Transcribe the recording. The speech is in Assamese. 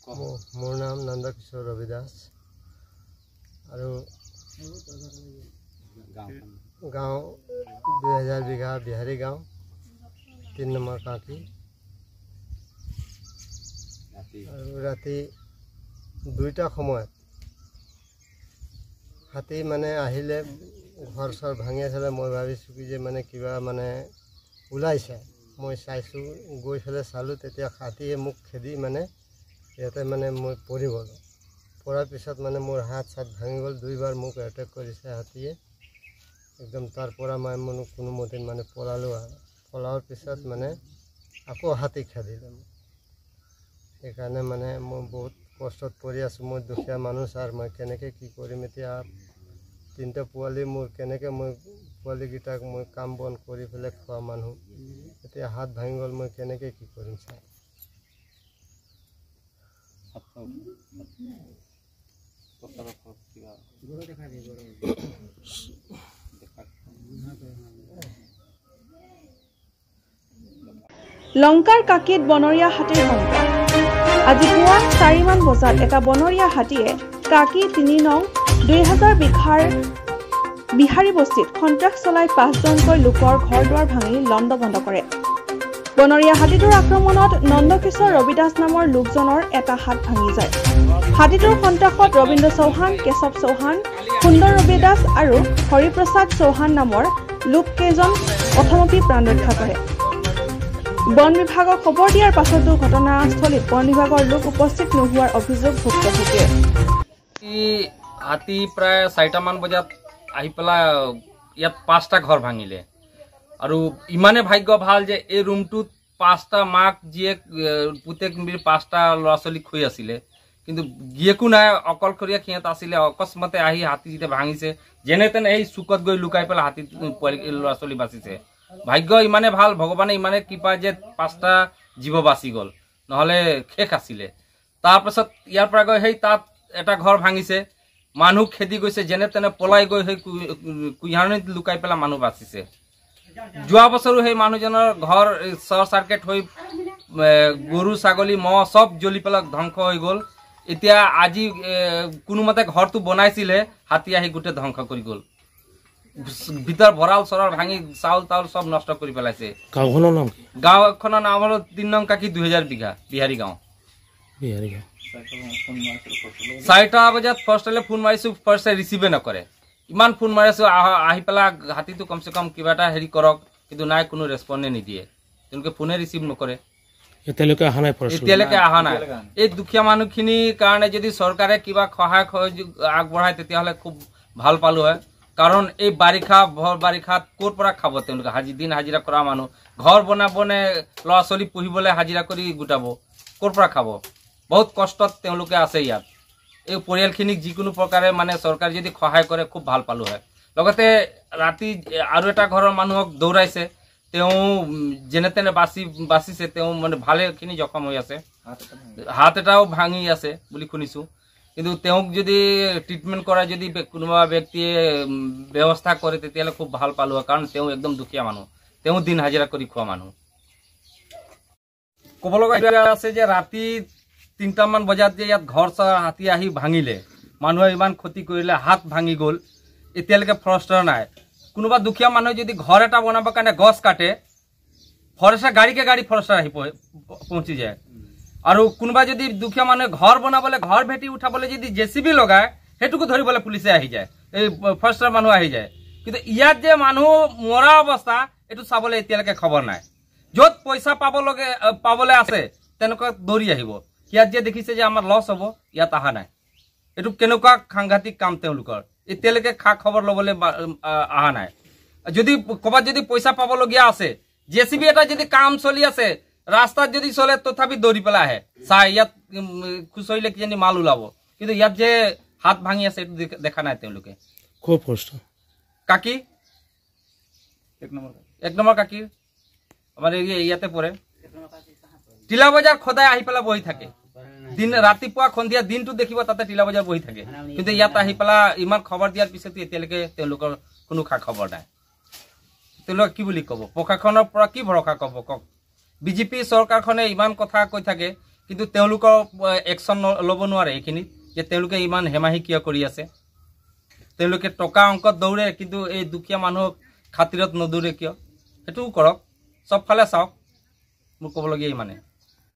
মোৰ নাম নন্দকিশোৰ ৰবি দাস আৰু গাঁও 2000 বিঘা বিহাৰী গাঁও 3 নম্বৰ কাঁকি আৰু ৰাতি 2টা সময়ত হাতী মানে আহিলে ঘৰ চৰ ভাঙি আছিলে মই ভাবিছোঁ কি যে মানে কিবা মানে ওলাইছে মই চাইছোঁ গৈ ফেলে চালোঁ তেতিয়া হাতীয়ে মোক খেদি মানে ইয়াতে মানে মই পৰি গ'লোঁ পৰাৰ পিছত মানে মোৰ হাত চাত ভাঙি গ'ল 2বাৰ মোক এটেক কৰিছে হাতীয়ে একদম তাৰ পৰা মই কোনোমতে মানে পলালোঁ আৰু পলাৰ পিছত মানে আকৌ হাতী খেদিলে সেইকাৰণে মানে মই বহুত কষ্টত পৰি আছোঁ মই দুখীয়া মানুহ ছাৰ মই কেনেকৈ কি কৰিম এতিয়া 3টা পোৱালি মোৰ কেনেকৈ মই পোৱালিকেইটাক মই কাম বন কৰি পেলাই খোৱা মানুহ এতিয়া হাত ভাঙি গ'ল মই কেনেকৈ কি কৰিম ছাৰ লংকাৰ কাকিত বনৰীয়া হাতীৰ সংঘাত আজি পুৱা 4 মান বজাত এটা বনৰীয়া হাতীয়ে কাকি 3 নং 2000 বিঘাৰ বিহাৰী বস্তিত সন্ত্ৰাস চলাই 5জনকৈ লোকৰ ঘৰ দুৱাৰ ভাঙি লণ্ডভণ্ড কৰে বনৰীয়া হাতীটোৰ আক্ৰমণত নন্দকিশোৰ ৰবি দাস নামৰ লোকজনৰ এটা হাত ভাঙি যায় হাতীটোৰ সন্ত্ৰাসত ৰবীন্দ্ৰ চৌহান কেশৱ চৌহান সুন্দৰ ৰবি দাস আৰু হৰিপ্ৰসাদ চৌহান নামৰ লোককেইজন প্ৰথমতে প্ৰাণ ৰক্ষা কৰে বন বিভাগক খবৰ দিয়াৰ পাছতো ঘটনাস্থলীত বন বিভাগৰ লোক উপস্থিত নোহোৱাৰ অভিযোগ ভুক্তভোগীয়ে হাতী প্ৰায় 4টা মান বজাত আহি পেলাই ইয়াত 5টা ঘৰ ভাঙিলে আৰু ইমানে ভাগ্য ভাল যে এই ৰুমটোত 5টা মাক জীয়েক পুতেক মিলি 5টা ল'ৰা ছোৱালী শুই আছিলে কিন্তু গিয়েকো নাই অকলশৰীয়া সিহঁত আছিলে অকস্মাতে আহি হাতী যেতিয়া ভাঙিছে যেনে তেনে এই চুকত গৈ লুকাই পেলাই হাতী ল'ৰা ছোৱালী বাচিছে ভাগ্য ইমানে ভাল ভগৱানে ইমানে কৃপা যে 5টা জীৱ বাচি গ'ল নহলে শেষ আছিলে তাৰপিছত ইয়াৰ পৰা গৈ সেই তাত এটা ঘৰ ভাঙিছে মানুহ খেদি গৈছে যেনে তেনে পলাই গৈ সেই কুইহাৰণিত লুকাই পেলাই মানুহ বাচিছে যোৱা বছৰো সেই মানুহজনৰ ঘৰ শৰ্ট সাৰ্কিট হৈ গৰু ছাগলী মহ সব জ্বলি পেলাই ধ্বংস হৈ গ'ল এতিয়া আজি কোনোমতে ঘৰটো বনাইছিলে হাতী আহি গোটেই ধ্বংস কৰি গ'ল ভিতৰ ভৰাল চৰাল ভাঙি চাউল তাউল সব নষ্ট কৰি পেলাইছে গাঁওখনৰ নাম হল 3 নং কাকি 2000 বিঘা বিহাৰী গাঁও 4টা বজাত ফাৰ্ষ্টলে ফোন মাৰিছো ফাৰ্ষ্ট ৰিচিভে নকৰে ইমান ফোন মাৰিছো আহি পেলাই হাতীটো কমসে কম কিবা এটা হেৰি কৰক কিন্তু নাই কোনো ৰেছপন্ডে নিদিয়ে তেওঁলোকে ফোনে ৰিচিভ নকৰে এতিয়ালৈকে অহা নাই এই দুখীয়া মানুহখিনিৰ কাৰণে যদি চৰকাৰে কিবা সহায় আগবঢ়ায় তেতিয়াহ'লে খুব ভাল পালো হয় কাৰণ এই বাৰিষাত ক'ৰ পৰা খাব তেওঁলোকে দিন হাজিৰা কৰা মানুহ ঘৰ বনাবনে ল'ৰা ছোৱালী পঢ়িবলৈ হাজিৰা কৰি গোটাব ক'ৰ পৰা খাব বহুত কষ্টত তেওঁলোকে আছে ইয়াত এই পৰিয়ালখিনিক যিকোনো প্ৰকাৰে মানে চৰকাৰে যদি সহায় কৰে খুব ভাল পালো হয় লগতে ৰাতি আৰু এটা ঘৰৰ মানুহক দৌৰাইছে তেওঁ যেনে তেনে বাচিছে তেওঁ মানে ভালেখিনি জখম হৈ আছে হাত এটাও ভাঙি আছে বুলি শুনিছো কিন্তু তেওঁক যদি ট্ৰিটমেণ্ট কৰা যদি কোনোবা ব্যক্তিয়ে ব্যৱস্থা কৰে তেতিয়াহ'লে খুব ভাল পালো হয় কাৰণ তেওঁ একদম দুখীয়া মানুহ তেওঁ দিন হাজিৰা কৰি খোৱা মানুহ ক'ব লগা আছে যে ৰাতি 3টা মান বজাত যে ইয়াত ঘৰ চৰ হাতী আহি ভাঙিলে মানুহে ইমান ক্ষতি কৰিলে হাত ভাঙি গ'ল এতিয়ালৈকে ফৰেষ্টৰ নাই কোনোবা দুখীয়া মানুহে যদি ঘৰ এটা বনাবৰ কাৰণে গছ কাটে ফৰেষ্টৰ গাড়ী ফৰেষ্টৰ আহি পहुঁচি যায় আৰু কোনোবা যদি দুখীয়া মানুহে ঘৰ বনাবলৈ ঘৰ ভেটি উঠাবলৈ যদি জেচিবি লগায় হেতুকো ধৰিবলৈ পুলিচে আহি যায় এই ফৰেষ্টৰ মানুহ আহি যায় কিন্তু ইয়াত যে মানুহ মৰা অৱস্থা এটো চাবলৈ এতিয়ালৈকে খবৰ নাই য'ত পইচা পাবলৈ আছে তেনেকুৱা দৌৰি আহিব ইয়াত যে দেখিছে যে আমাৰ লছ হ'ব ইয়াত আহা নাই এটো কেনেকুৱা সাংঘাতিক কাম তেওঁলোকৰ এতিয়ালৈকে খা খবৰ ল'বলৈ আহা নাই যদি ক'বাত যদি পইচা পাবলগীয়া আছে জেচিবি এটা যদি কাম চলি আছে ৰাস্তাত যদি চলে তথাপি দৌৰি পেলাই আহে চাই ইয়াত খুচৰিলে কিজানি মাল ওলাব কিন্তু ইয়াত যে হাত ভাঙি আছে এটো দেখা নাই তেওঁলোকে খুব কষ্ট কাকি 1 নম্বৰ কাকি আমাৰ ইয়াতে পৰে টিলা বজাৰ খদাই আহি পেলাই বহি থাকে দিন ৰাতিপুৱা সন্ধিয়া দিনটো দেখিব তাতে টিলা বজাৰ বহি থাকে কিন্তু ইয়াত আহি পেলাই ইমান খবৰ দিয়াৰ পিছতো এতিয়ালৈকে তেওঁলোকৰ কোনো খা খবৰ নাই তেওঁলোকে কি বুলি ক'ব প্ৰশাসনৰ পৰা কি ভৰসা ক'ব কওক বিজেপি চৰকাৰখনে ইমান কথা কৈ থাকে কিন্তু তেওঁলোকৰ একশ্যন ল'ব নোৱাৰে এইখিনিত যে তেওঁলোকে ইমান হেমাহি কিয় কৰি আছে। তেওঁলোকে টকা অংকত দৌৰে কিন্তু এই দুখীয়া মানুহক খাতিৰত নদৌৰে কিয়, সেইটোও কৰক, চবফালে চাওক। মোৰ ক'বলগীয়া ইমানে।